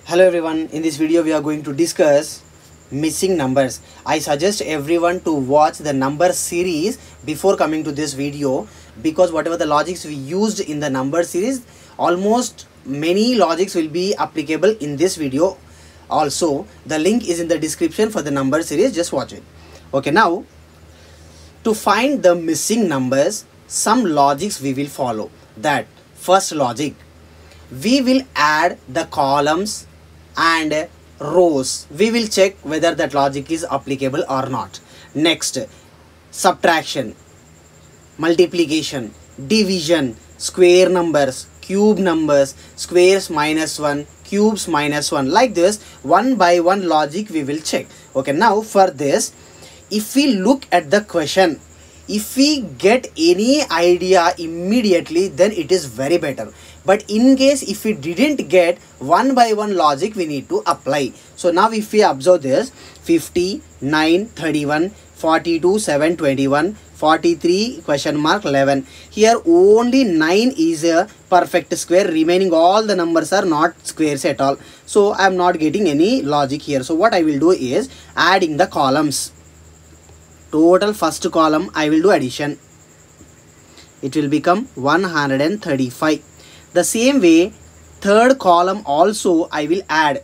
Hello everyone, in this video we are going to discuss missing numbers. I suggest everyone to watch the number series before coming to this video, because whatever the logics we used in the number series, almost many logics will be applicable in this video. Also, the link is in the description for the number series, just watch it. Okay, now to find the missing numbers, some logics we will follow. That first logic, we will add the columns and rows. We will check whether that logic is applicable or not. Next, subtraction, multiplication, division, square numbers, cube numbers, squares minus 1, cubes minus 1, like this one by one logic we will check. Okay, now for this, if we look at the question, if we get any idea immediately, then it is very better. But in case if we didn't get one by one logic, we need to apply. So now if we observe this, 50, 9, 31, 42, 7, 21, 43, question mark 11. Here only 9 is a perfect square. Remaining all the numbers are not squares at all. So I am not getting any logic here. So what I will do is adding the columns. Total first column I will do addition. It will become 135. The same way third column also I will add.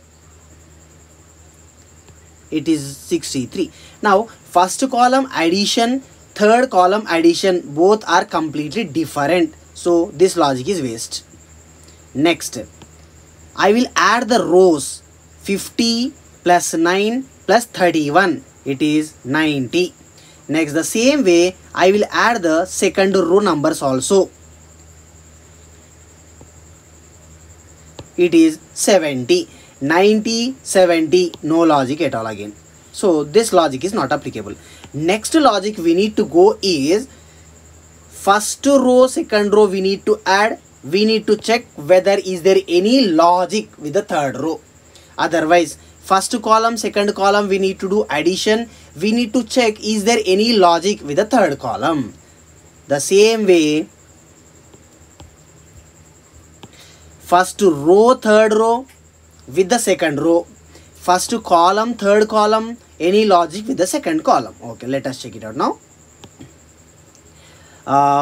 It is 63. Now first column addition, third column addition, both are completely different. So this logic is waste. Next, I will add the rows. 50 plus 9 plus 31. It is 90. Next, the same way I will add the second row numbers also. It is 70. 90, 70, no logic at all again. So this logic is not applicable. Next logic we need to go is first row, second row we need to add. We need to check whether is there any logic with the third row. Otherwise, first column, second column we need to do addition. We need to check is there any logic with the third column. The same way, first row, third row with the second row. First column, third column, any logic with the second column. Okay, let us check it out now.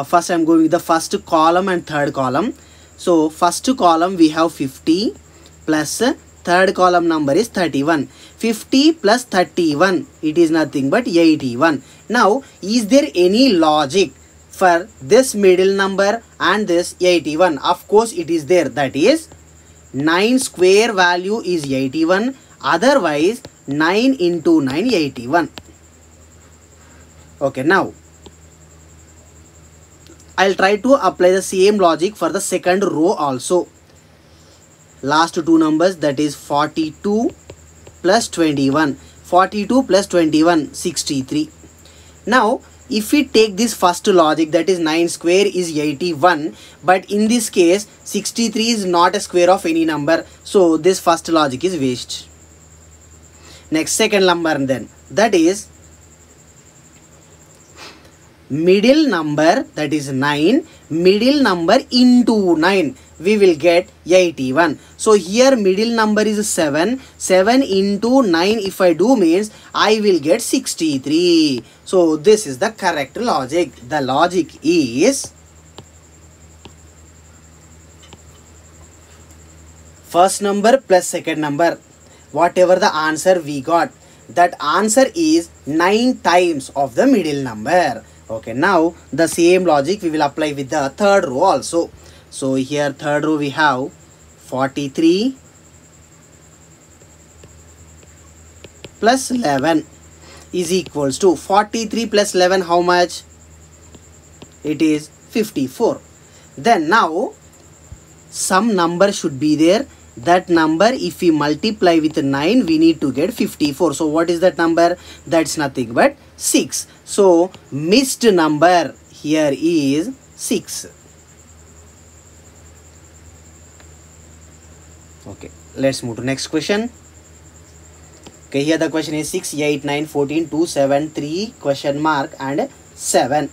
First I am going with the first column and third column. So first column we have 50 plus third column number is 31. 50 plus 31, it is nothing but 81. Now, is there any logic for this middle number and this 81? Of course, it is there. That is, 9 square value is 81. Otherwise, 9 into 9, 81. Okay, now, I'll try to apply the same logic for the second row also. Last two numbers, that is 42 plus 21. 42 plus 21, 63. Now, if we take this first logic, that is 9 square is 81. But in this case, 63 is not a square of any number. So, this first logic is waste. Next, second number then. That is middle number, that is 9. Middle number into 9. We will get 81. So here middle number is 7. 7 into 9 if I do means I will get 63. So this is the correct logic. The logic is first number plus second number. Whatever the answer we got, that answer is 9 times of the middle number. Okay, now the same logic we will apply with the third row also. So here third row we have 43 plus 11 is equals to 43 plus 11, how much? It is 54. Then now some number should be there. That number if we multiply with 9, we need to get 54. So what is that number? That's nothing but 6. So missed number here is 6. Okay, let's move to next question. Okay, here the question is 6, 8, 9, 14, 2, 7, 3, question mark and 7.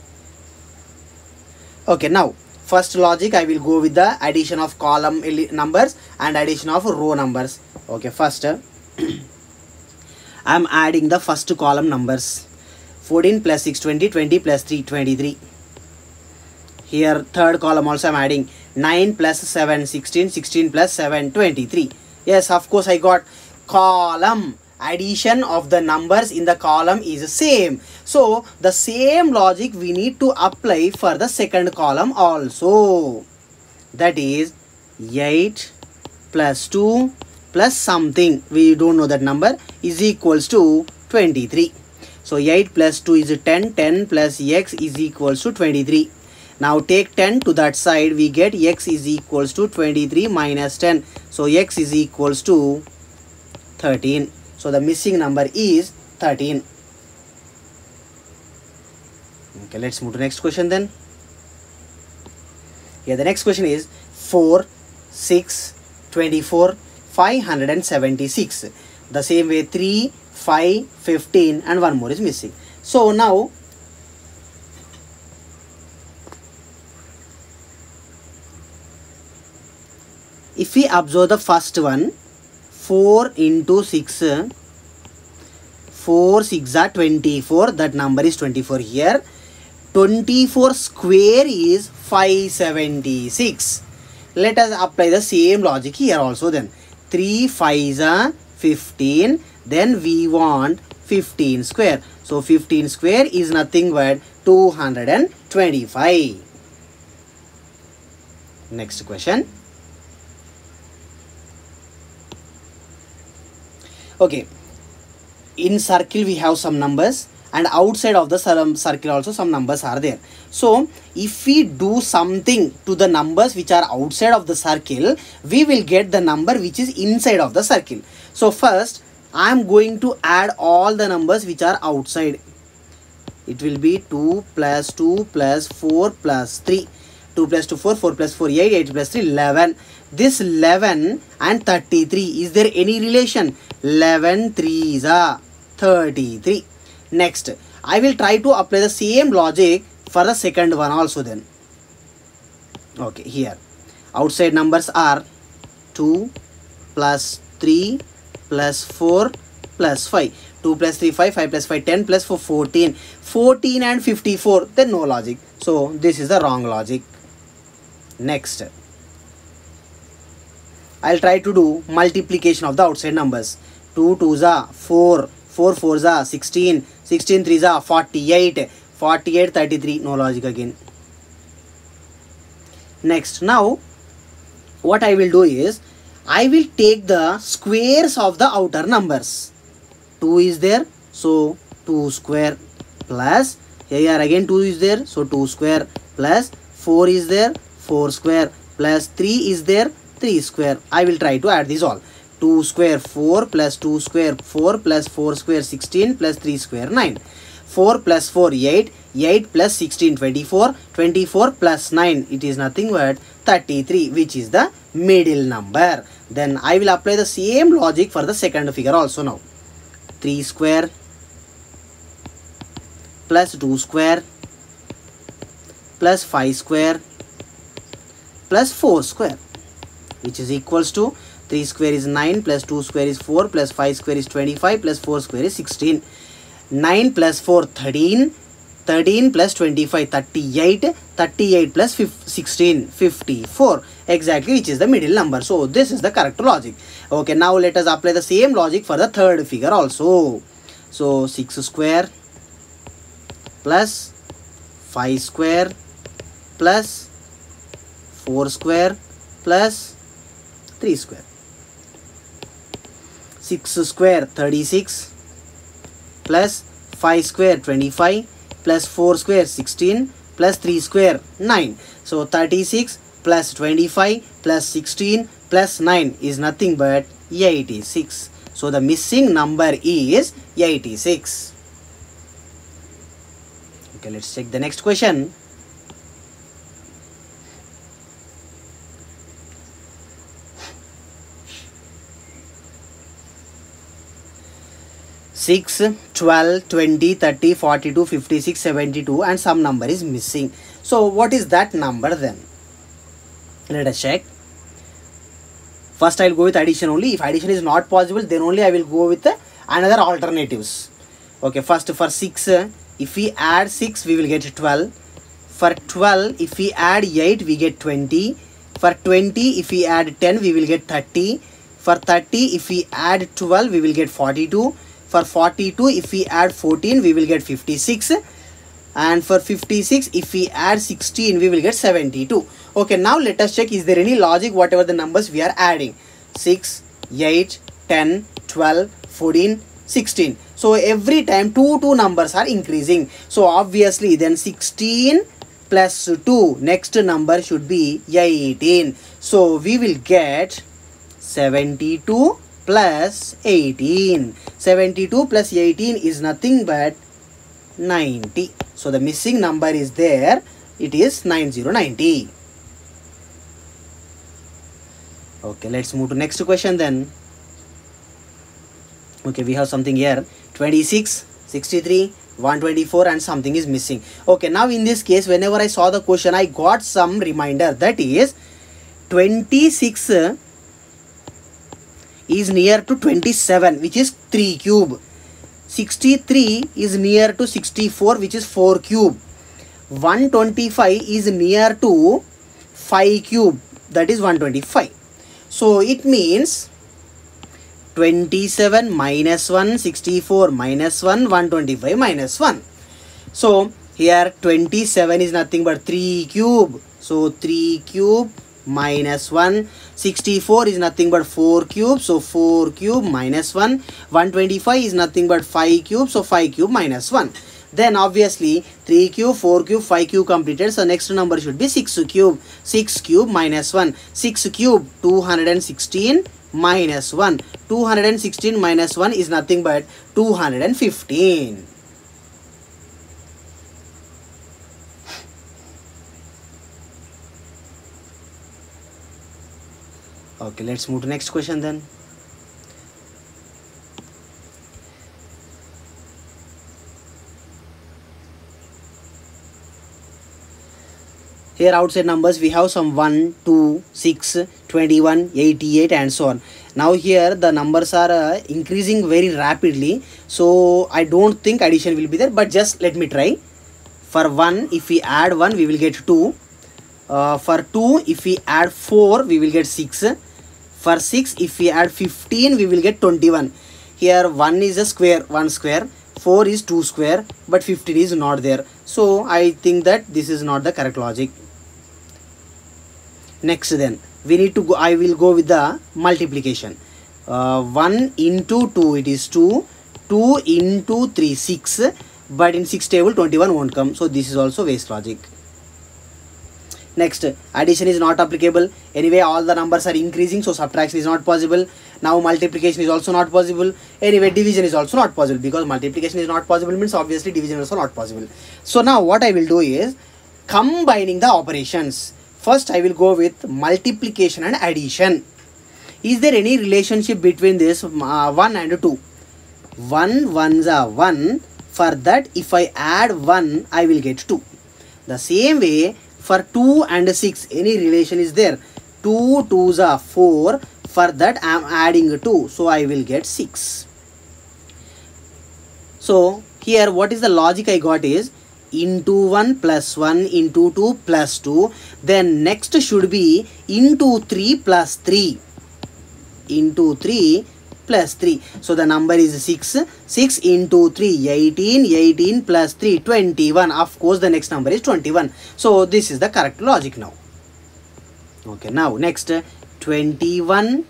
Okay, now First logic, I will go with the addition of column numbers and addition of row numbers. Okay, first I am adding the first column numbers. 14 plus 6, 20, 20 plus 3, 23. Here third column also I am adding 9 plus 7, 16, 16 plus 7, 23. Yes, of course I got column. Addition of the numbers in the column is same. So the same logic we need to apply for the second column also. That is 8 plus 2 plus something, we don't know that number, is equals to 23. So 8 plus 2 is 10, 10 plus x is equals to 23. Now take 10 to that side, we get x is equals to 23 minus 10. So x is equals to 13. So the missing number is 13. Okay, let's move to next question then. Yeah, the next question is 4, 6, 24, 576. The same way 3, 5, 15 and one more is missing. So now if we observe the first one, 4 into 6, 4 6 are 24, that number is 24 here. 24 square is 576. Let us apply the same logic here also then. 3 5s are 15, then we want 15 square. So 15 square is nothing but 225. Next question. Okay, in circle we have some numbers and outside of the circle also some numbers are there. So if we do something to the numbers which are outside of the circle, we will get the number which is inside of the circle. So first I am going to add all the numbers which are outside. It will be 2 plus 2 plus 4 plus 3. 2 plus 2 4, 4 plus 4 8, 8 plus 3 11. This 11 and 33, is there any relation? 11 3s are 33. Next, I will try to apply the same logic for the second one also then. Okay, here outside numbers are 2 plus 3 plus 4 plus 5. 2 plus 3 5, 5 plus 5 10 plus 4 14. 14 and 54, then no logic. So this is the wrong logic. Next, I'll try to do multiplication of the outside numbers. 2 2s are 4, 4 4s are 16, 16 3s are 48, 48 33, no logic again. Next, now what I will do is, I will take the squares of the outer numbers. 2 is there, so 2 square, plus here again 2 is there, so 2 square, plus 4 is there, 4 square, plus 3 is there, 3 square. I will try to add these all. 2 square 4 plus 2 square 4 plus 4 square 16 plus 3 square 9. 4 plus 4 8, 8 plus 16 24, 24 plus 9, it is nothing but 33, which is the middle number. Then I will apply the same logic for the second figure also now. 3 square plus 2 square plus 5 square plus 4 square, which is equals to 3 square is 9 plus 2 square is 4 plus 5 square is 25 plus 4 square is 16. 9 plus 4 13, 13 plus 25 38, 38 plus 16 54, exactly, which is the middle number. So this is the correct logic. Okay, now let us apply the same logic for the third figure also. So 6 square plus 5 square plus 4 square plus 3 square. 6 square 36 plus 5 square 25 plus 4 square 16 plus 3 square 9. So 36 plus 25 plus 16 plus 9 is nothing but 86. So the missing number is 86. Okay, let's check the next question. Six, 12, 20, 30, 42, 56, 72 and some number is missing. So what is that number then? Let us check. First I will go with addition only. If addition is not possible, then only I will go with another alternatives. Okay, first for 6, if we add 6, we will get 12. For 12, if we add 8, we get 20. For 20, if we add 10, we will get 30. For 30, if we add 12, we will get 42. For 42, if we add 14, we will get 56. And for 56, if we add 16, we will get 72. Okay, now let us check, is there any logic whatever the numbers we are adding? 6, 8, 10, 12, 14, 16. So every time two numbers are increasing. So obviously then 16 plus 2, next number should be 18. So we will get 72 plus 18. 72 plus 18 is nothing but 90. So the missing number is there. It is 9090. Okay, let's move to next question then. Okay, we have something here. 26, 63, 124 and something is missing. Okay, now in this case, whenever I saw the question, I got some reminder. That is 26 is near to 27, which is 3 cube. 63 is near to 64, which is 4 cube. 125 is near to 5 cube, that is 125. So it means 27 minus 1, 64 minus 1, 125 minus 1. So here 27 is nothing but 3 cube. So 3 cube minus 1. 64 is nothing but 4 cube. So 4 cube minus 1. 125 is nothing but 5 cube. So 5 cube minus 1. Then obviously 3 cube, 4 cube, 5 cube completed. So next number should be 6 cube. 6 cube minus 1. 6 cube 216 minus 1. 216 minus 1 is nothing but 215. Okay, let's move to next question then. Here outside numbers we have some 1, 2, 6, 21, 88 and so on. Now here the numbers are increasing very rapidly. So I don't think addition will be there, but just let me try. For 1, if we add 1, we will get 2. For 2, if we add 4, we will get 6. For 6, if we add 15, we will get 21. Here 1 is a square, 1 square. 4 is 2 square, but 15 is not there. So I think that this is not the correct logic. Next then, we need to go, I will go with the multiplication. 1 into 2, it is 2. 2 into 3, 6. But in 6 table, 21 won't come. So this is also waste logic. Next, addition is not applicable. Anyway, all the numbers are increasing, so subtraction is not possible. Now multiplication is also not possible. Anyway, division is also not possible, because multiplication is not possible means obviously division is also not possible. So now what I will do is combining the operations. First I will go with multiplication and addition. Is there any relationship between this 1 and 2? 1 ones are 1. For that, if I add 1, I will get 2. The same way, for 2 and 6, any relation is there? 2 2s are 4. For that, I am adding 2. So I will get 6. So here what is the logic I got is into 1 plus 1 into 2 plus 2. Then next should be into 3 plus 3. Into 3 plus 3. So the number is 6. 6 into 3, 18. 18 plus 3, 21. Of course, the next number is 21. So this is the correct logic now. Okay, now next 21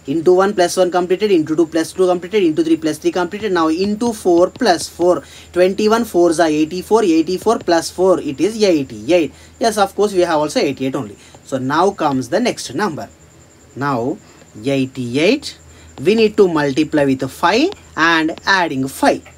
into 1 plus 1 completed, into 2 plus 2 completed, into 3 plus 3 completed. Now into 4 plus 4. 21 4s are 84. 84 plus 4, it is 88. Yes, of course, we have also 88 only. So now comes the next number. Now 88, we need to multiply with 5 and adding 5.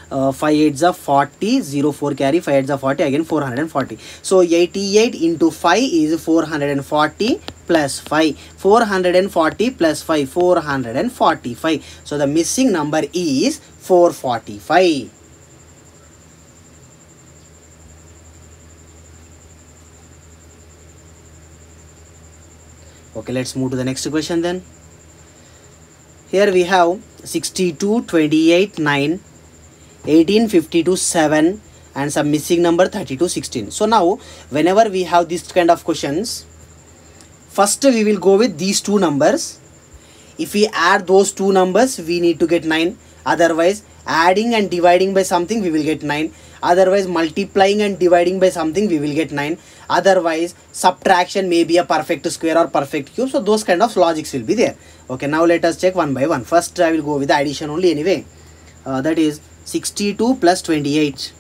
5 8s are 40, 0 4 carry, 5 8s are 40, again 440. So 88 into 5 is 440 plus 5. 440 plus 5, 445. So the missing number is 445. Okay, let's move to the next question then. Here we have 62, 28, 9, 18, 52, 7 and some missing number 32, 16. So now whenever we have this kind of questions, first we will go with these two numbers. If we add those two numbers, we need to get 9. Otherwise, adding and dividing by something, we will get 9. Otherwise, multiplying and dividing by something, we will get 9. Otherwise, subtraction may be a perfect square or perfect cube. So those kind of logics will be there. Okay, now let us check one by one. First, I will go with the addition only anyway. That is 62 plus 28.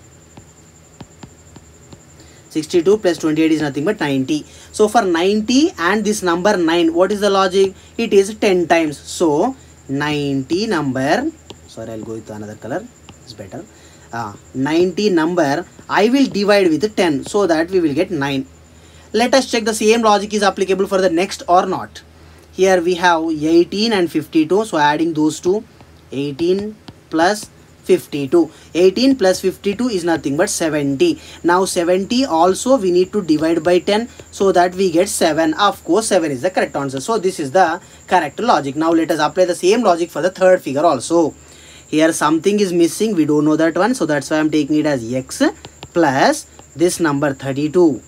62 plus 28 is nothing but 90. So for 90 and this number 9, what is the logic? It is 10 times. So 90 number, sorry, I'll go with another color, it's better. 90 number I will divide with 10 so that we will get 9. Let us check the same logic is applicable for the next or not. Here we have 18 and 52. So adding those two, 18 plus 52. 18 plus 52 is nothing but 70. Now 70 also we need to divide by 10 so that we get 7. Of course 7 is the correct answer. So this is the correct logic. Now let us apply the same logic for the third figure also. Here something is missing, we don't know that one, so that's why I'm taking it as x plus this number 32.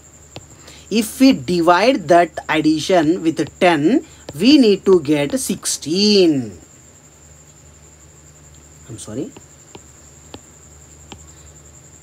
If we divide that addition with 10, we need to get 16. I'm sorry.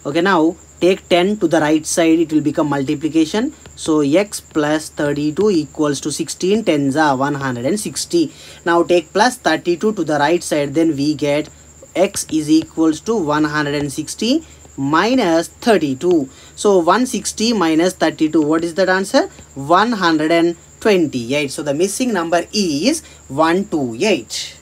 Okay, now take 10 to the right side, it will become multiplication. So x plus 32 equals to 16 tens are 160. Now take plus 32 to the right side, then we get x is equals to 160 minus 32. So 160 minus 32, what is that answer? 128. So the missing number is 128.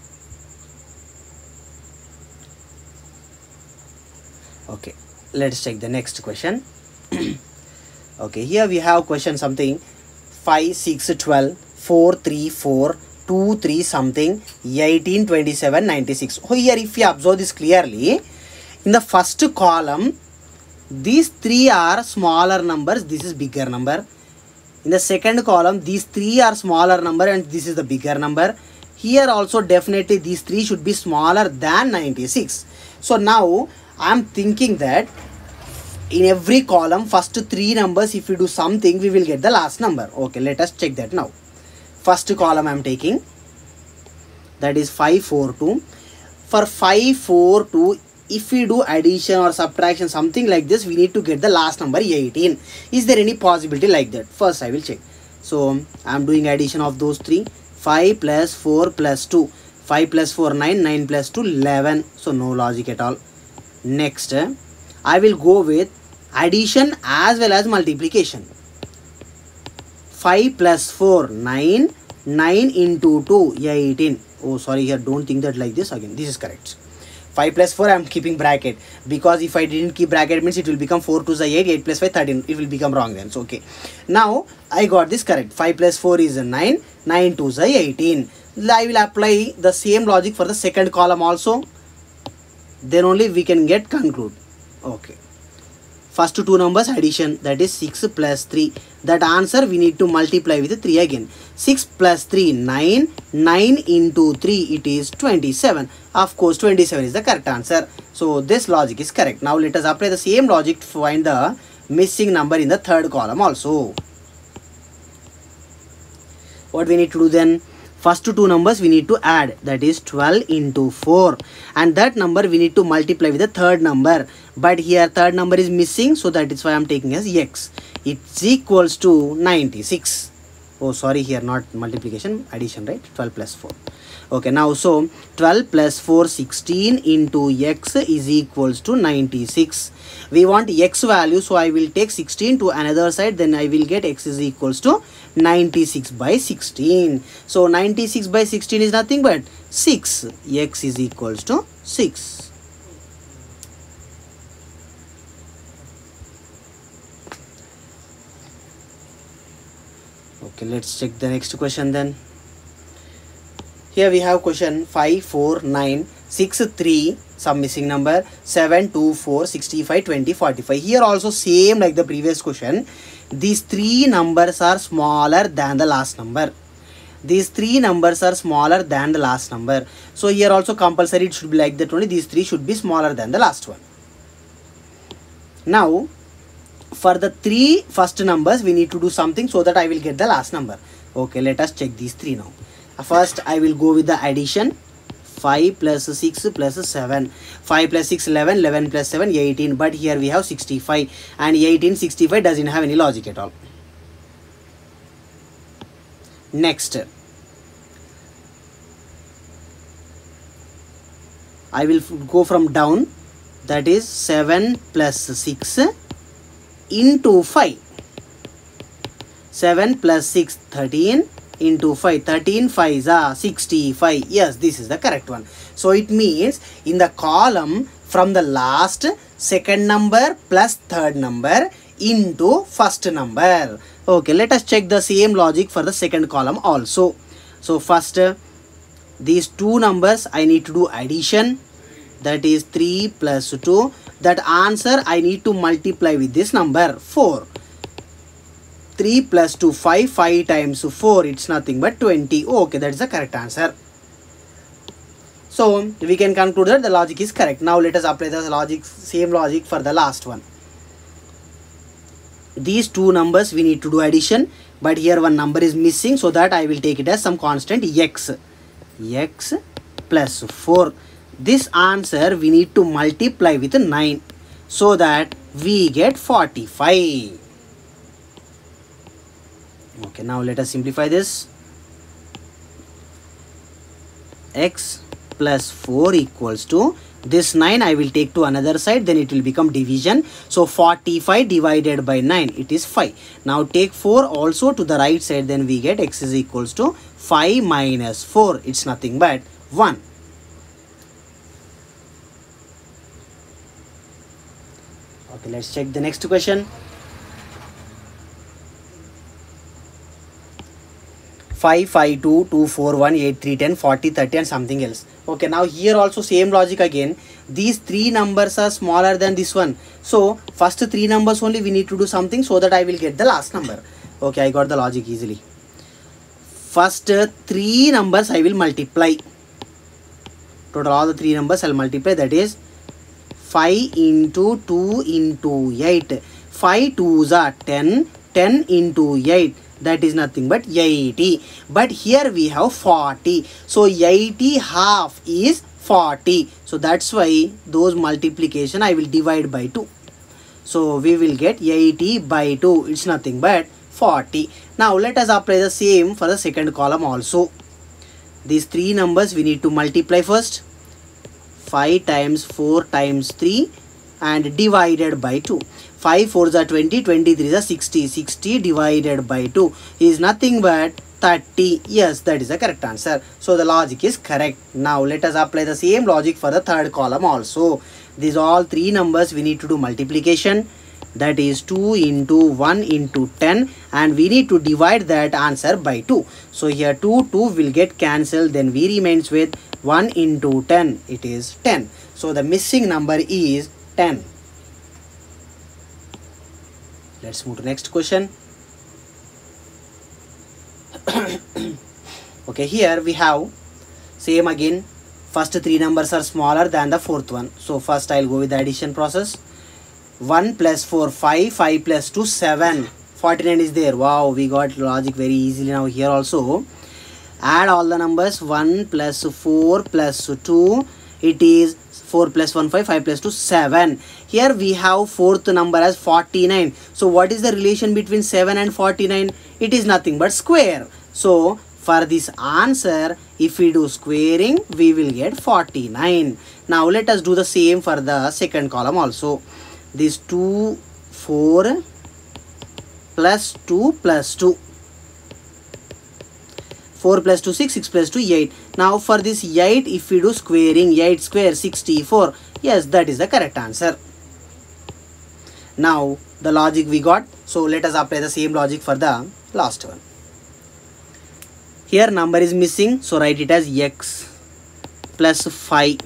Okay, let's check the next question. Okay, here we have question something 5, 6, 12, 4, 3, 4, 2, 3 something, 18, 27, 96. Oh, here if you observe this clearly, in the first column, these three are smaller numbers, this is bigger number. In the second column, these three are smaller number and this is the bigger number. Here also definitely these three should be smaller than 96. So now I am thinking that in every column, first three numbers, if we do something, we will get the last number. Okay, let us check that now. First column I am taking, that is 542. For 542, if we do addition or subtraction, something like this, we need to get the last number 18. Is there any possibility like that? First I will check. So I am doing addition of those three. 5 plus 4 plus 2. 5 plus 4, 9. 9 plus 2, 11. So no logic at all. Next, I will go with addition as well as multiplication. 5 plus 4, 9. 9 into 2, 18. Oh, sorry, here don't think that like this again. This is correct. 5 plus 4, I am keeping bracket. Because if I didn't keep bracket, means it will become 4 to the 8. 8 plus 5, 13. It will become wrong then. So, okay. Now, I got this correct. 5 plus 4 is 9. 9 to the 18. I will apply the same logic for the second column also. Then only we can get conclude. Okay. First two numbers addition, that is 6 plus 3. That answer we need to multiply with 3 again. 6 plus 3, 9. 9 into 3, it is 27. Of course, 27 is the correct answer. So this logic is correct. Now let us apply the same logic to find the missing number in the third column also. What we need to do then? First two numbers we need to add, that is 12 into 4, and that number we need to multiply with the third number, but here third number is missing, so that is why I am taking as x. It's equals to 96. Oh sorry, here not multiplication, addition, right? 12 plus 4. Okay, now so 12 plus 4, 16 into x is equals to 96. We want x value, so I will take 16 to another side, then I will get x is equals to 96 by 16. So 96 by 16 is nothing but 6. X is equals to 6. Okay, let's check the next question then. Here we have question 5, 4, 9, 6, 3, some missing number, 7, 2, 4, 65, 20, 45. Here also same like the previous question. These three numbers are smaller than the last number. these three numbers are smaller than the last number. So here also compulsory it should be like that only, these three should be smaller than the last one. Now for the three first numbers we need to do something so that I will get the last number. Okay, let us check these three now. First I will go with the addition. 5 plus 6 plus 7. 5 plus 6 11, 11 plus 7 18, but here we have 65, and 18 65 doesn't have any logic at all. Next I will go from down, that is 7 plus 6 into 5. 7 plus 6 13 into 5, 13 5s are 65. Yes, this is the correct one. So it means in the column from the last second number plus third number into first number. Okay, let us check the same logic for the second column also. So first these two numbers I need to do addition, that is 3 plus 2. That answer I need to multiply with this number 4. 3 plus 2 5, 5 times 4, it's nothing but 20. Okay, that is the correct answer. So we can conclude that the logic is correct. Now let us apply the logic, same logic for the last one. These two numbers we need to do addition, but here one number is missing, so that I will take it as some constant x. X plus 4. This answer we need to multiply with 9 so that we get 45. Okay, now let us simplify this. X plus 4 equals to this 9 I will take to another side, then it will become division. So 45 divided by 9, it is 5. Now take 4 also to the right side, then we get x is equals to 5 minus 4. It's nothing but 1. Okay, let's check the next question. 5, 5, 2, 2, 4, 1, 8, 3, 10, 40, 30 and something else. Okay, now here also same logic again. These three numbers are smaller than this one. So first three numbers only we need to do something so that I will get the last number. Okay, I got the logic easily. First three numbers I will multiply. Total all the three numbers I'll multiply, that is 5 into 2 into 8. 5 2s are 10. 10 into 8. That is nothing but 80. But here we have 40. So 80 half is 40. So that's why those multiplication I will divide by 2. So we will get 80 by 2. It's nothing but 40. Now let us apply the same for the second column also. These three numbers we need to multiply first. 5 times 4 times 3 and divided by 2. 5 4s are 20, 23s are 60. 60 divided by 2 is nothing but 30. Yes, that is the correct answer. So the logic is correct. Now let us apply the same logic for the third column also. These all three numbers we need to do multiplication. That is 2 into 1 into 10, and we need to divide that answer by 2. So here 2 will get cancelled, then we remains with 1 into 10. It is 10. So the missing number is 10. Let's move to next question. Okay, here we have same again. First three numbers are smaller than the fourth one. So first I'll go with the addition process. 1 plus 4 5, 5 plus 2 7. 49 is there. Wow, we got logic very easily now here also. Add all the numbers. 1 plus 4 plus 2. It is 4 plus 1 5, 5 plus 2 7. Here we have fourth number as 49. So what is the relation between 7 and 49? It is nothing but square. So for this answer, if we do squaring, we will get 49. Now let us do the same for the second column also. This 2 4 plus 2 plus 2. 4 plus 2 6, 6 plus 2 8. Now for this 8, if we do squaring, 8 square 64. Yes, that is the correct answer. Now the logic we got. So let us apply the same logic for the last one. Here number is missing, so write it as x plus 5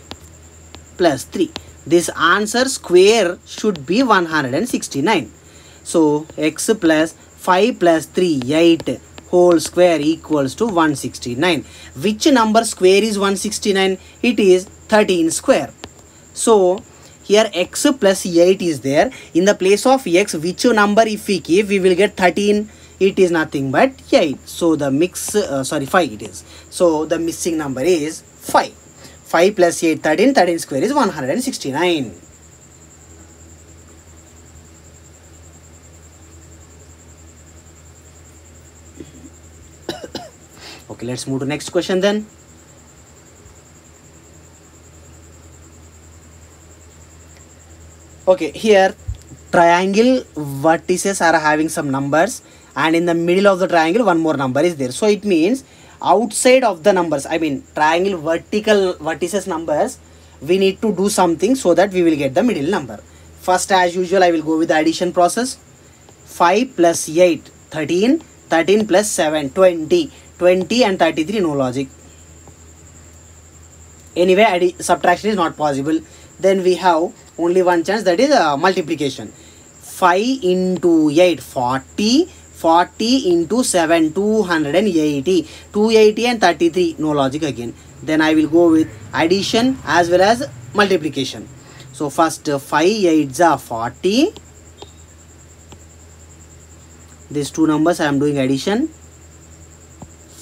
plus 3. This answer square should be 169. So x plus 5 plus 3 8 whole square equals to 169. Which number square is 169? It is 13 square. So here x plus 8 is there. In the place of x, which number if we keep, we will get 13. It is nothing but 8. So the 5 it is. So the missing number is 5. 5 plus 8, 13. 13 square is 169. Okay, let's move to next question then. Okay, here triangle vertices are having some numbers, and in the middle of the triangle one more number is there. So it means outside of the numbers, I mean triangle vertices numbers, we need to do something so that we will get the middle number. First, as usual, I will go with the addition process. 5 plus 8, 13. 13 plus 7, 20. 20 and 33, no logic. Anyway, subtraction is not possible. Then we have only one chance, that is multiplication. 5 into 8, 40. 40 into 7, 280. 280 and 33, no logic again. Then I will go with addition as well as multiplication. So first 5 8s are 40. These two numbers I am doing addition.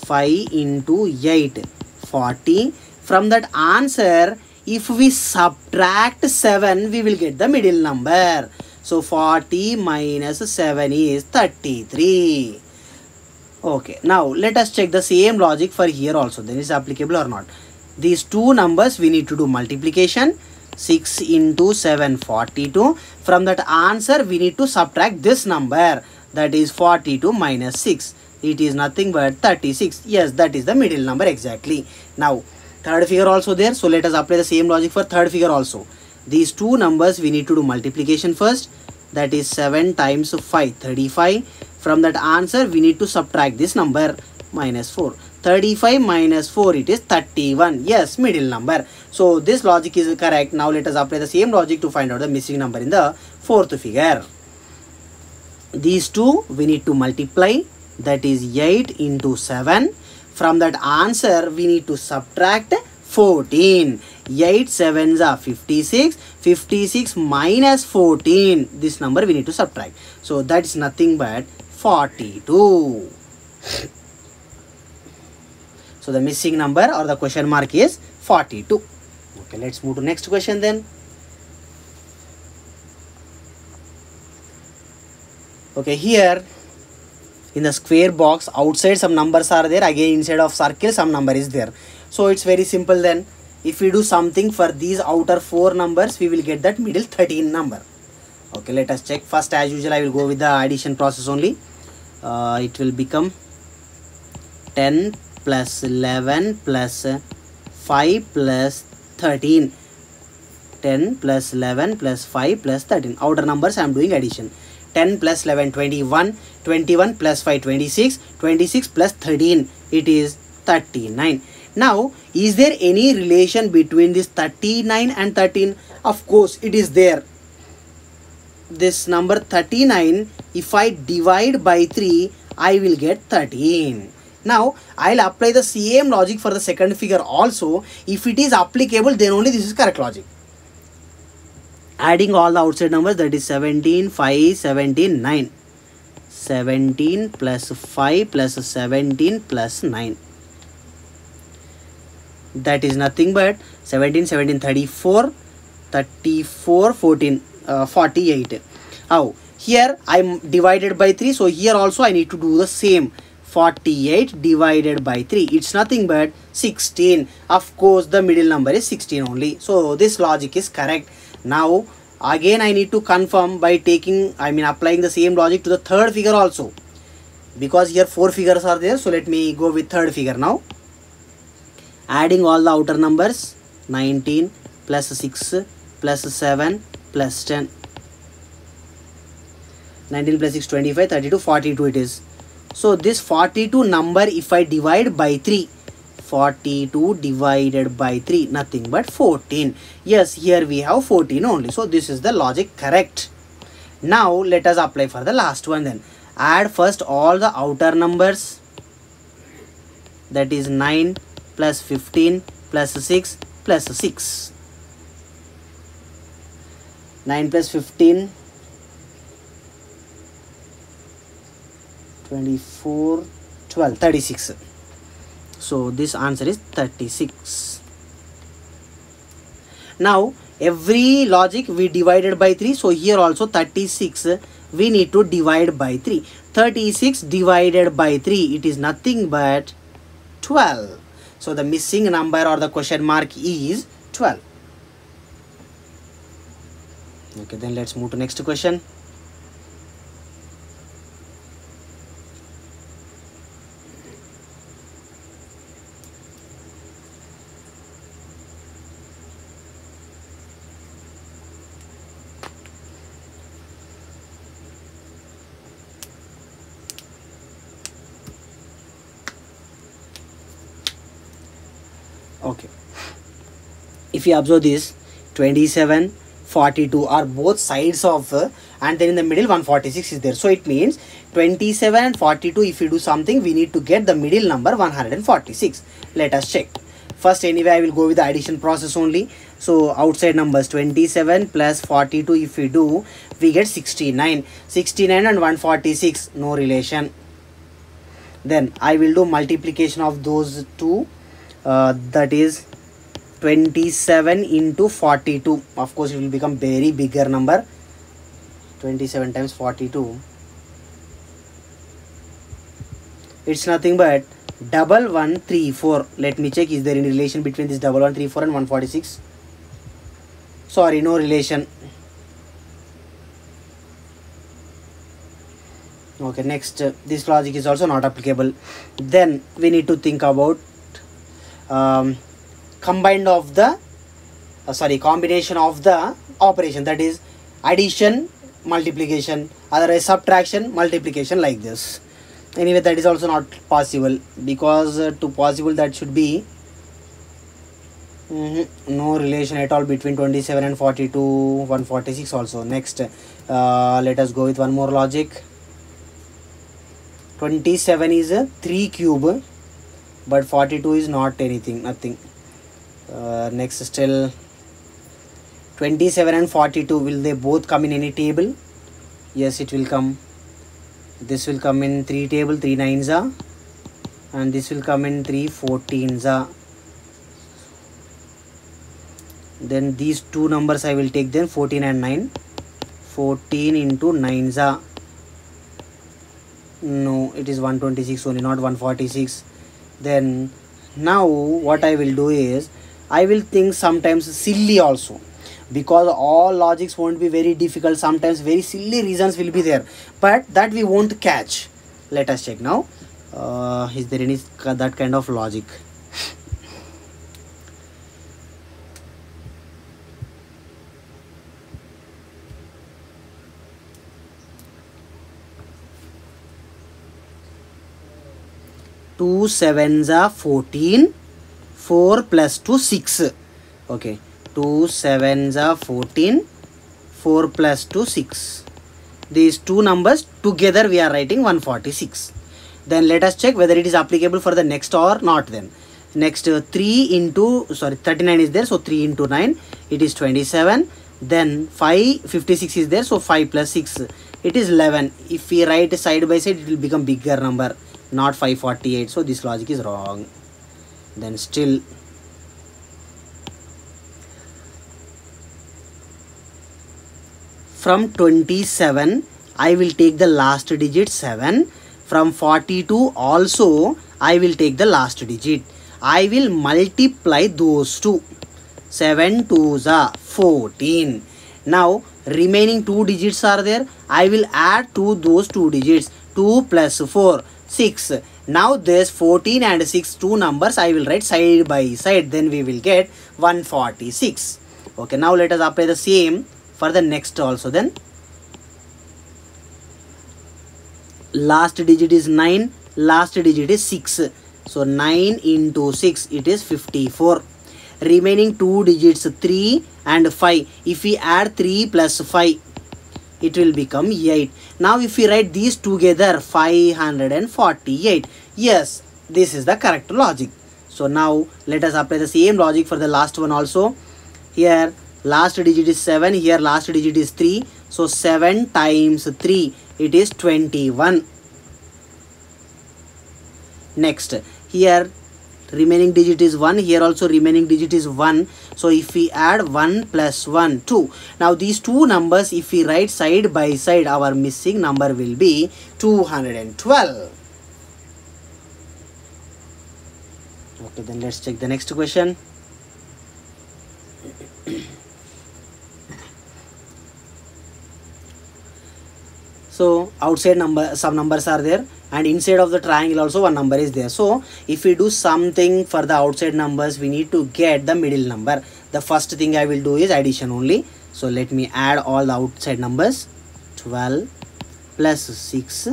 5 into 8, 40. From that answer, if we subtract 7, we will get the middle number. So 40 minus 7 is 33. Okay, now let us check the same logic for here also. Then is applicable or not. These two numbers we need to do multiplication. 6 into 7, 42. From that answer, we need to subtract this number. That is 42 minus 6. It is nothing but 36. Yes, that is the middle number exactly. Now, third figure also there. So let us apply the same logic for third figure also. These two numbers we need to do multiplication first. That is 7 times 5, 35. From that answer, we need to subtract this number, minus 4. 35 minus 4, it is 31. Yes, middle number. So this logic is correct. Now let us apply the same logic to find out the missing number in the fourth figure. These two we need to multiply. That is 8 into 7. From that answer, we need to subtract 14. 8 7s are 56. 56 minus 14. This number we need to subtract. So that's nothing but 42. So the missing number or the question mark is 42. Okay, let's move to next question then. Okay, here in the square box, outside some numbers are there, again inside of circle some number is there. So it's very simple then. If we do something for these outer 4 numbers, we will get that middle 13 number. Okay, let us check. First, as usual, I will go with the addition process only. It will become 10 plus 11 plus 5 plus 13. 10 plus 11 plus 5 plus 13. Outer numbers I am doing addition. 10 plus 11, 21. 21 plus 5, 26. 26 plus 13, it is 39. Now, is there any relation between this 39 and 13? Of course, it is there. This number 39, if I divide by 3, I will get 13. Now, I'll apply the same logic for the second figure also. If it is applicable, then only this is correct logic. Adding all the outside numbers, that is 17, 5, 17, 9. 17 plus 5 plus 17 plus 9. That is nothing but 17, 17, 34, 34, 14, 48. Now, here I am divided by 3. So, here also I need to do the same. 48 divided by 3. It's nothing but 16. Of course, the middle number is 16 only. So, this logic is correct. Now, again I need to confirm by applying the same logic to the third figure also. Because here 4 figures are there. So, let me go with third figure now. Adding all the outer numbers, 19 plus 6 plus 7 plus 10. 19 plus 6, 25, 32, 42 it is. So, this 42 number, if I divide by 3, 42 divided by 3, nothing but 14. Yes, here we have 14 only. So, this is the logic correct. Now, let us apply for the last one then. Add first all the outer numbers. that is 9 plus 15 plus 6 plus 6. 9 plus 15, 24, 12, 36. So this answer is 36. Now every logic we divided by 3. So here also 36 we need to divide by 3. 36 divided by 3, it is nothing but 12. So the missing number or the question mark is 12. Okay, then let's move to next question. Okay, if you observe this, 27, 42 are both sides of and then in the middle 146 is there. So it means 27 and 42, if you do something, we need to get the middle number 146. Let us check. First, anyway, I will go with the addition process only. So outside numbers 27 plus 42, if we do, we get 69. 69 and 146, no relation. Then I will do multiplication of those two. That is 27 into 42. Of course, it will become very bigger number. 27 times 42. It's nothing but 1134. Let me check. Is there any relation between this 1134 and 146? Sorry, no relation. Okay, next. This logic is also not applicable. Then we need to think about combination of the operation, that is addition, multiplication, otherwise subtraction, multiplication, like this. Anyway, that is also not possible, because to possible that should be no relation at all between 27 and 42, 146 also. Next, let us go with one more logic. 27 is a 3 cube, but 42 is not anything, nothing. Next, still 27 and 42, will they both come in any table? Yes, it will come. This will come in 3 table, 3 nines are, and this will come in 3 14s are. Then these two numbers I will take them, 14 and 9. 14 into 9s are, no, it is 126 only, not 146. Then now what I will do is, I will think sometimes silly also, because all logics won't be very difficult. Sometimes very silly reasons will be there, but that we won't catch. Let us check now. Is there any that kind of logic? Two sevens are 14. 4 plus 2 6. Okay, 2 sevens are 14. 4 plus 2 6. These two numbers together we are writing 146. Then let us check whether it is applicable for the next or not. Then next, 39 is there, so 3 into 9, it is 27. Then 56 is there, so 5 plus 6, it is 11. If we write side by side, it will become bigger number, not 548. So this logic is wrong. Then still from 27 I will take the last digit 7. From 42 also I will take the last digit. I will multiply those two. 7 2s are 14. Now remaining two digits are there. I will add to those two digits. 2 plus 4, 6. Now this 14 and 6, two numbers I will write side by side. Then we will get 146. Okay, now let us apply the same for the next also. Then last digit is 9, last digit is 6. So 9 into 6, it is 54. Remaining two digits 3 and 5. If we add 3 plus 5, it will become 8. Now if we write these together, 548. Yes, This is the correct logic. So now let us apply the same logic for the last one also. Here last digit is 7, here last digit is 3. So 7 times 3, it is 21. Next, here remaining digit is 1, here also remaining digit is 1. So if we add 1 plus 1, 2. Now these two numbers, if we write side by side, our missing number will be 212. Okay, then let's check the next question. So outside some numbers are there, and inside of the triangle also one number is there. So if we do something for the outside numbers, we need to get the middle number. The first thing I will do is addition only. So let me add all the outside numbers. 12 plus 6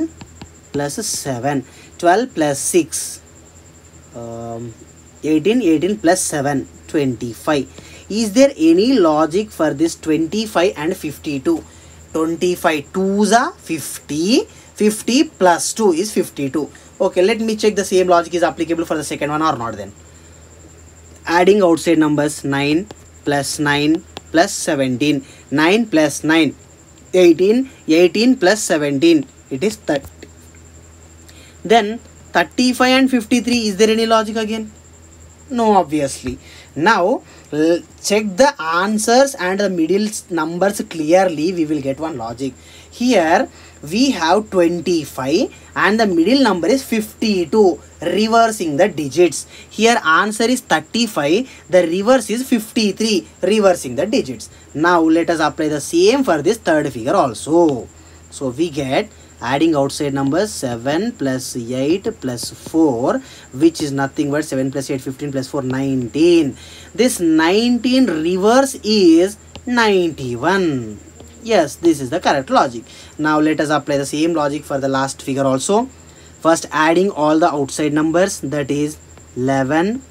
plus 7. 12 plus 6, 18. 18 plus 7, 25. Is there any logic for this 25 and 52? 25 2s are 50. 50 plus 2 is 52. Okay, let me check the same logic is applicable for the second one or not then. Adding outside numbers, 9 plus 9 plus 17. 9 plus 9, 18. 18 plus 17, it is 30. Then 35 and 53, is there any logic again? No, obviously. Now check the answers and the middle numbers clearly, we will get one logic. Here we have 25 and the middle number is 52, reversing the digits. Here answer is 35, the reverse is 53, reversing the digits. Now let us apply the same for this third figure also. So we get, adding outside numbers, 7 plus 8 plus 4, which is nothing but 7 plus 8, 15 plus 4, 19. This 19 reverse is 91. Yes, this is the correct logic. Now let us apply the same logic for the last figure also. First adding all the outside numbers, that is 11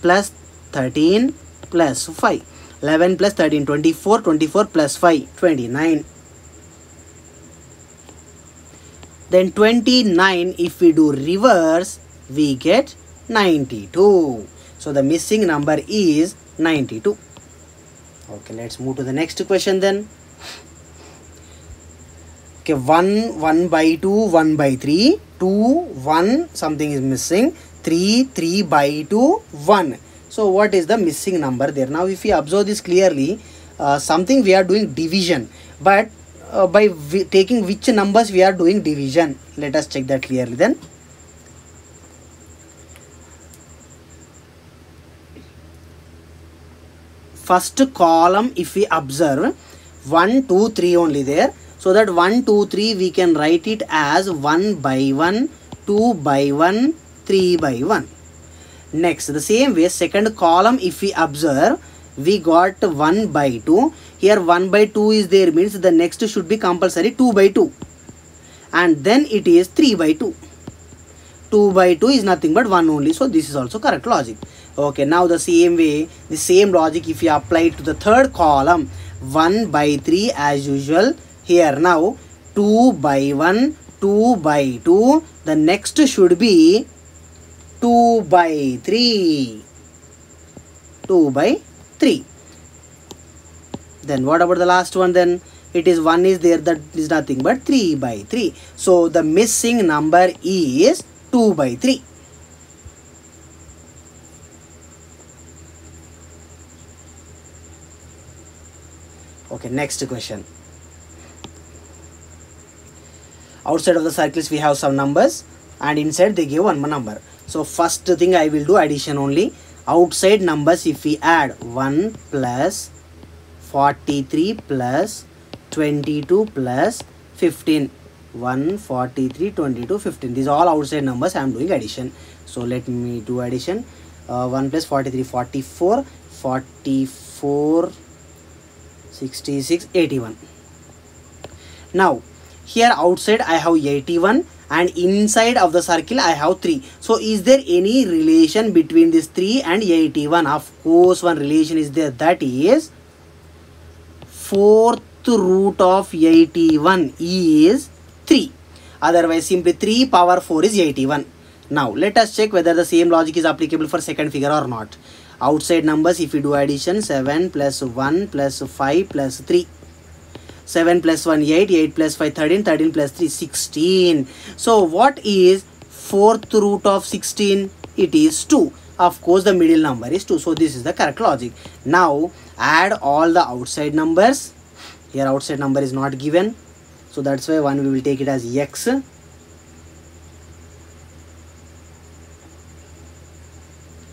plus 13 plus 5. 11 plus 13, 24. 24 plus 5, 29. Then 29, if we do reverse, we get 92. So the missing number is 92. Okay, let's move to the next question then. Okay, 1 by 2, 1 by 3, 2, 1, something is missing, 3, 3 by 2, 1. So what is the missing number there? Now if we observe this clearly, something we are doing division, but by taking which numbers we are doing division, let us check that clearly then. First column, if we observe, 1 2 3 only there, so that 1 2 3 we can write it as 1 by 1, 2 by 1, 3 by 1. Next, the same way, second column if we observe, we got 1 by 2. Here 1 by 2 is there, means the next should be compulsory 2 by 2. And then it is 3 by 2. 2 by 2 is nothing but 1 only. So this is also correct logic. Okay, now the same way, the same logic if you apply it to the third column, 1 by 3 as usual. Here now 2 by 1, 2 by 2. The next should be 2 by 3. 2 by 3. Then what about the last one then? It is 1 is there, that is nothing but 3 by 3. So the missing number is 2 by 3. Okay, next question. Outside of the circles we have some numbers and inside they give one more number. So first thing I will do addition only. Outside numbers if we add 1 plus 43 plus 22 plus 15. 1, 43, 22, 15. These are all outside numbers. I am doing addition. So let me do addition. 1 plus 43, 44, 44, 66, 81. Now here outside I have 81 and inside of the circle I have 3. So is there any relation between this 3 and 81? Of course one relation is there, that is 4th root of 81 is 3. Otherwise simply 3 power 4 is 81. Now let us check whether the same logic is applicable for second figure or not. Outside numbers, if we do addition, 7 plus 1 plus 5 plus 3. 7 plus 1, 8, 8 plus 5, 13, 13 plus 3, 16. So what is fourth root of 16? It is 2. Of course, the middle number is 2. So this is the correct logic. Now add all the outside numbers. Here outside number is not given. So that's why 1 we will take it as x.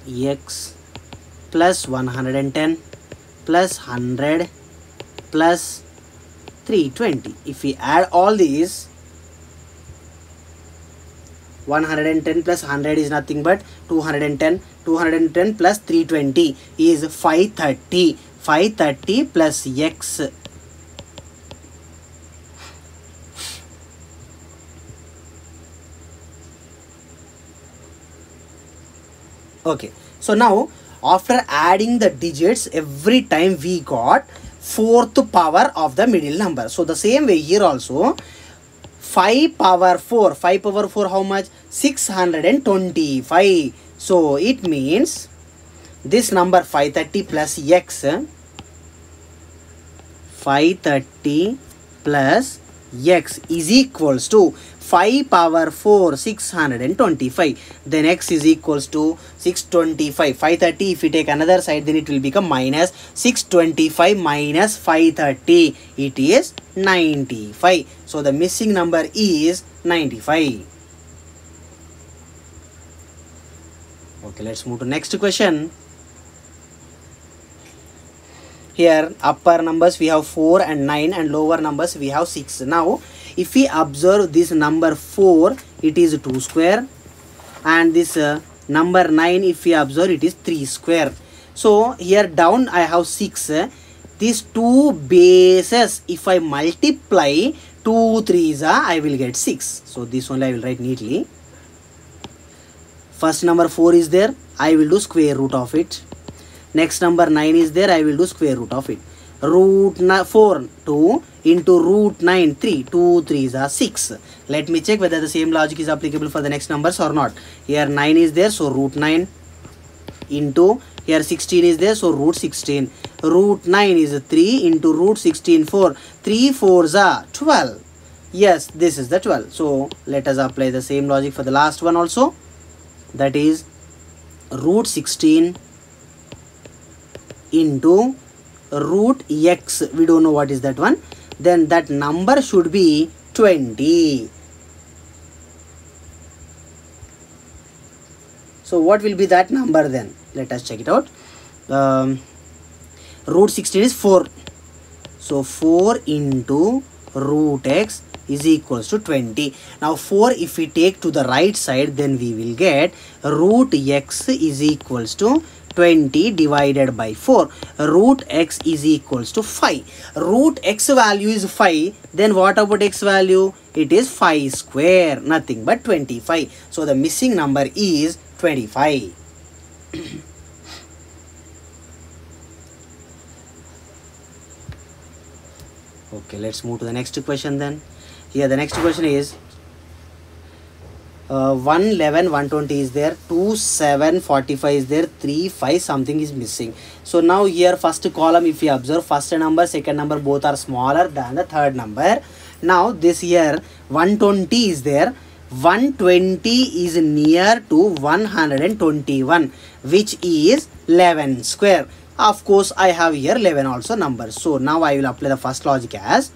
X plus 110 plus 100 plus 320. If we add all these, 110 plus 100 is nothing but 210. 210 plus 320 is 530. 530 plus x. Okay, so now after adding the digits, every time we got fourth power of the middle number. So the same way here also, 5 power 4. 5 power 4 how much? 625. So it means this number 530 plus x, 530 plus x is equals to 5 power 4, 625. Then x is equals to 625. 530, if we take another side, then it will become minus 625 minus 530. It is 95. So the missing number is 95. Okay, let's move to next question. Here upper numbers we have 4 and 9 and lower numbers we have 6. Now if we observe this number 4, it is 2 square, and this number 9, if we observe, it is 3 square. So here down I have 6. These two bases, if I multiply 2 3s, I will get 6. So this only I will write neatly. First number 4 is there, I will do square root of it. Next number 9 is there, I will do square root of it. Root 4 2 into root 9 3. 2 3s are 6. Let me check whether the same logic is applicable for the next numbers or not. Here 9 is there, so root 9 into, here 16 is there, so root 16. Root 9 is 3 into root 16 4. 3 4s are 12. Yes, this is the 12. So let us apply the same logic for the last one also. That is root 16 into root x. We don't know what is that one. Then that number should be 20. So what will be that number then? Let us check it out. Root 16 is 4. So 4 into root x is equals to 20. Now 4 if we take to the right side, then we will get root x is equals to 20 divided by 4. Root x is equals to 5. Root x value is 5. Then what about x value? It is 5 square. Nothing but 25. So the missing number is 25. Okay, let's move to the next question then. Here the next question is 111 120 is there, 2 7 45 is there, 3 5 something is missing. So now here first column, if you observe, first number second number both are smaller than the third number. Now this here 120 is there, 120 is near to 121, which is 11 square. Of course I have here 11 also numbers. So now I will apply the first logic as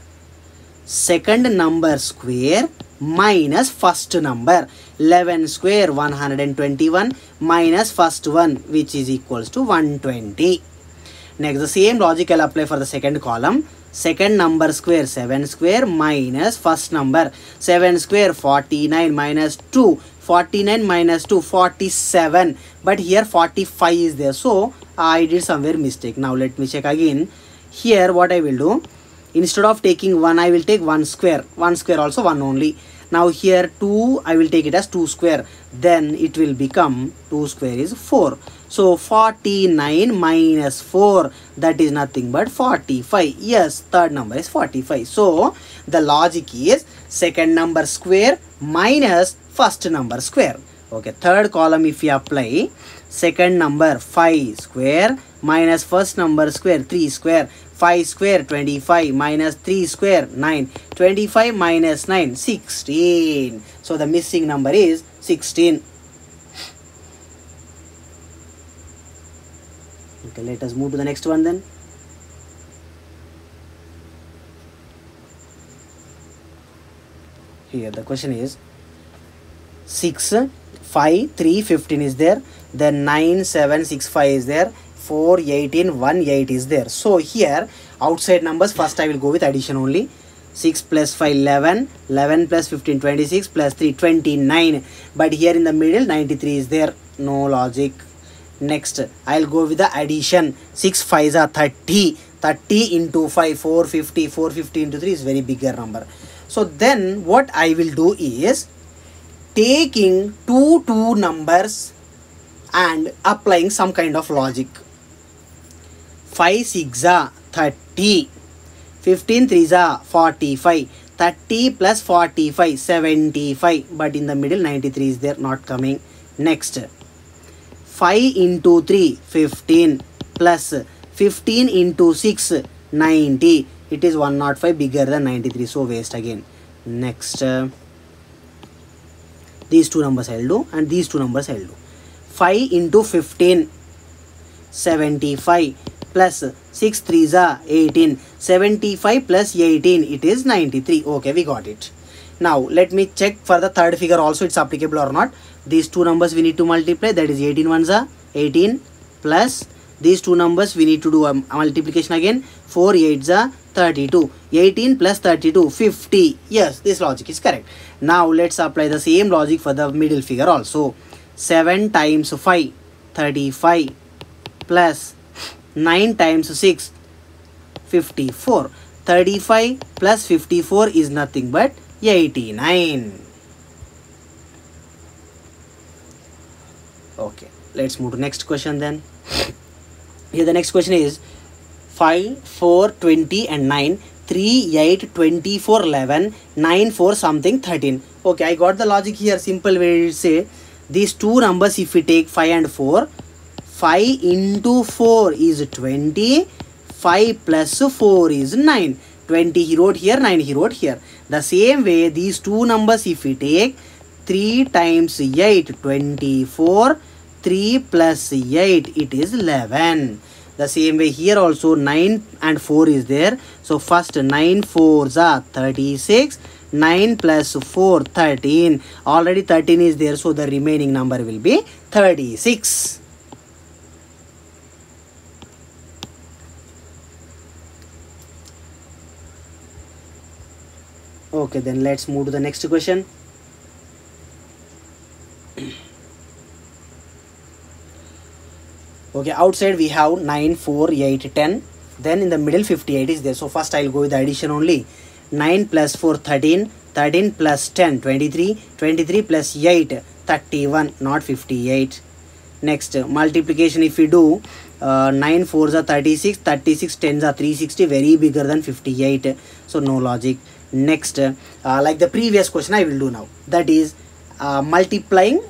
second number square minus first number. 11 square 121 minus first one, which is equals to 120. Next the same logic I'll apply for the second column. Second number square 7 square minus first number. 7 square 49 minus 2. 49 minus 2 47, but here 45 is there, so I did somewhere mistake. Now let me check again. Here what I will do, instead of taking 1 I will take 1 square. 1 square also 1 only. Now here 2 I will take it as 2 square, then it will become 2 square is 4. So 49 minus 4, that is nothing but 45. Yes, third number is 45. So the logic is second number square minus first number square. Okay, third column if we apply, second number 5 square minus first number square 3 square, 5 square 25 minus 3 square 9, 25 minus 9 16. So the missing number is 16. Okay, let us move to the next one then. Here the question is 6, 5, 3, 15 is there, then 9, 7, 6, 5 is there, 4, 18, 1, 8 is there. So here outside numbers, first I will go with addition only. 6 plus 5, 11, 11 plus 15, 26, plus 3, 29. But here in the middle 93 is there, no logic. Next I will go with the addition. 6 5s are 30, 30 into 5, 450, 450 into 3 is very bigger number. So then what I will do is taking two numbers and applying some kind of logic. 5 6 are 30, 15 3s are 45, 30 plus 45 75, but in the middle 93 is there, not coming. Next 5 into 3 15 plus 15 into 6 90, it is 105, bigger than 93, so waste again. Next these two numbers I will do and these two numbers I will do. 5 into 15 75 plus 6 3s are 18, 75 plus 18, it is 93. Okay, we got it. Now let me check for the third figure also it's applicable or not. These two numbers we need to multiply, that is 18 ones are 18 plus these two numbers we need to do a multiplication again. 4 8s are 32, 18 plus 32 50. Yes, this logic is correct. Now let's apply the same logic for the middle figure also. 7 times 5 35 plus 9 times 6 54. 35 plus 54 is nothing but 89. Okay, let's move to next question then. Here the next question is 5 4 20 and 9, 3 8 24 11, 9 4 something 13. Okay, I got the logic here. Simple way to say these two numbers, if we take 5 and 4, 5 into 4 is 20, 5 plus 4 is 9. 20 he wrote here, 9 he wrote here. The same way these two numbers if we take 3 times 8 24, 3 plus 8 it is 11. The same way here also 9 and 4 is there. So first 9 4s are 36, 9 plus 4 13. Already 13 is there, so the remaining number will be 36. Okay, then let's move to the next question. Okay, outside we have 9 4 8 10, then in the middle 58 is there. So first I will go with the addition only. 9 plus 4 13, 13 plus 10 23, 23 plus 8 31, not 58. Next multiplication if we do 9 4s are 36, 36 10s are 360, very bigger than 58, so no logic. Next like the previous question I will do now, that is multiplying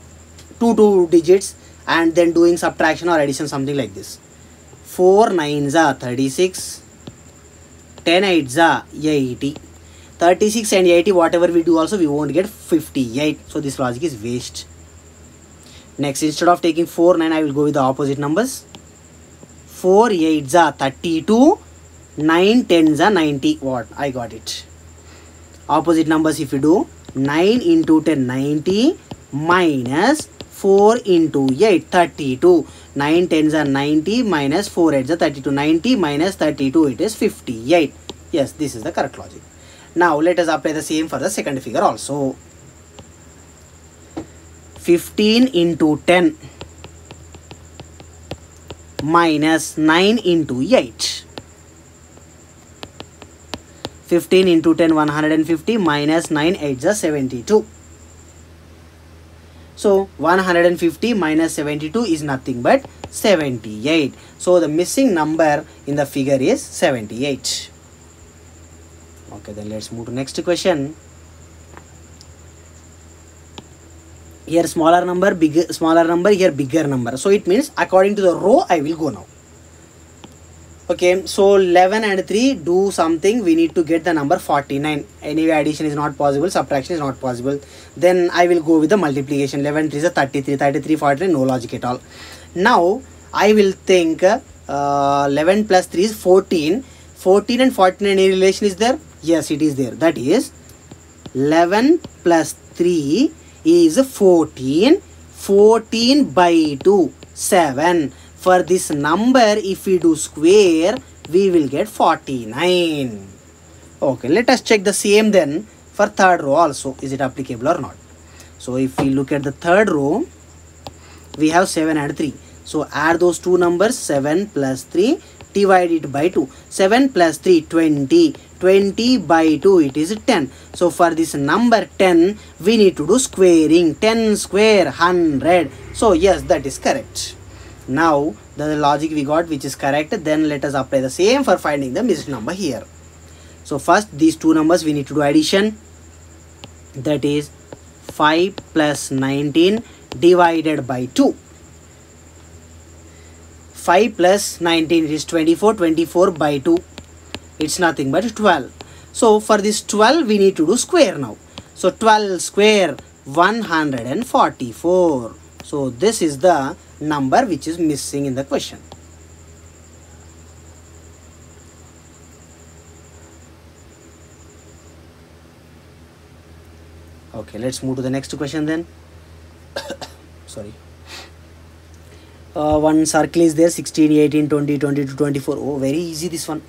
two digits and then doing subtraction or addition, something like this. 4 9s are 36, 10 8s are 80, 36 and 80 whatever we do also we won't get 58, so this logic is waste. Next, instead of taking 4 9 I will go with the opposite numbers. 4 8s are 32, 9 10s are 90. What? I got it. Opposite numbers if we do, 9 into 10 90 minus 4 into 8 32. 9 10s are 90 minus 4 8s are 32. 90 minus 32, it is 58. Yes, this is the correct logic. Now let us apply the same for the second figure also. 15 into 10 minus 9 into 8. 15 into 10 150 minus 9 8s are 72. So 150 minus 72 is nothing but 78. So the missing number in the figure is 78. Okay, then let's move to next question. Here smaller number, smaller number, here bigger number. So it means according to the row I will go now. Okay, so 11 and 3 do something. We need to get the number 49. Anyway, addition is not possible, subtraction is not possible. Then I will go with the multiplication. 11 3 is a 33, 33 49, no logic at all. Now I will think 11 plus 3 is 14. 14 and 49, any relation is there? Yes, it is there. That is 11 plus 3 is 14. 14 by 2, 7. For this number, if we do square, we will get 49. Okay, let us check the same then for third row also. Is it applicable or not? So if we look at the third row, we have 7 and 3. So add those two numbers, 7 plus 3, divide it by 2. 7 plus 3, 20. 20 by 2, it is 10. So for this number 10, we need to do squaring. 10 square, 100. So yes, that is correct. Now the logic we got which is correct. Then let us apply the same for finding the missed number here. So first these two numbers we need to do addition. That is 5 plus 19 divided by 2. 5 plus 19 is 24. 24 by 2. It's nothing but 12. So for this 12 we need to do square now. So 12 square, 144. So this is the number which is missing in the question. Okay, let's move to the next question then. Sorry. One circle is there, 16, 18, 20, 22, 24. Oh, very easy this one.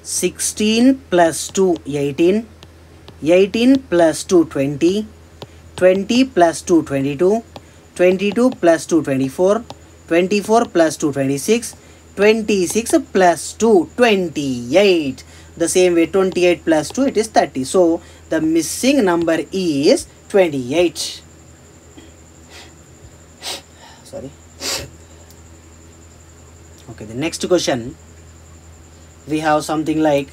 16 plus 2, 18. 18 plus 2, 20. 20 plus 2, 22. 22 plus 2, 24. 24 plus 2, 26. 26 plus 2, 28. The same way 28 plus 2, it is 30. So the missing number is 28. Sorry. Okay, the next question. We have something like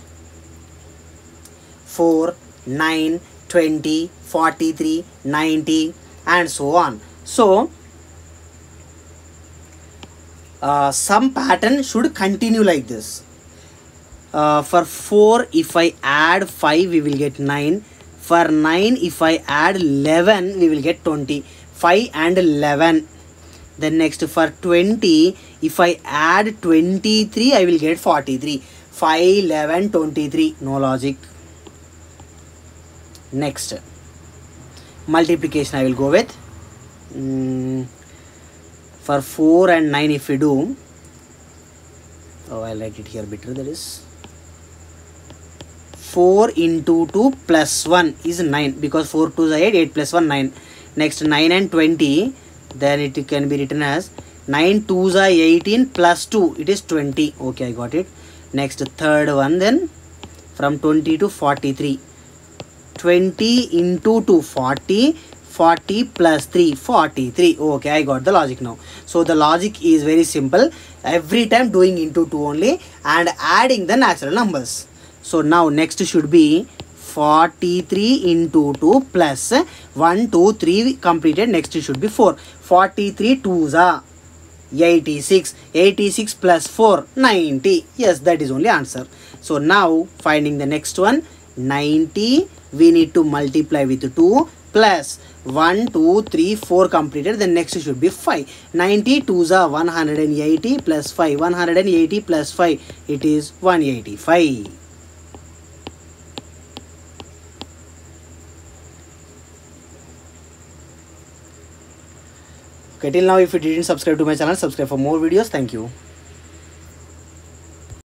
4, 9, 20, 43, 90 and so on. So some pattern should continue like this. For 4 if I add 5 we will get 9. For 9 if I add 11 we will get 20. 5 and 11. Then next for 20 if I add 23 I will get 43. 5, 11, 23. No logic. Next. Multiplication I will go with. For 4 and 9 if we do. Oh, I'll write it here better. That is 4 into 2 plus 1 is 9. Because 4 2 is 8. 8 plus 1 9. Next 9 and 20. Then it can be written as 9 2s are 18 plus 2. It is 20. Okay, I got it. Next third one then from 20 to 43. 20 into 2 40. 40 plus 3 43. Okay, I got the logic now. So the logic is very simple. Every time doing into 2 only and adding the natural numbers. So now next should be 43 into 2 plus 1 2 3 completed. Next should be 4. 43 2s are 86. 86 plus 4 90. Yes, that is only answer. So now finding the next one. 90 we need to multiply with 2 plus 1 2 3 4 completed. Then next should be 5. 90 2s are 180 plus 5. 180 plus 5 it is 185. Okay, till now if you didn't subscribe to my channel, subscribe for more videos. Thank you.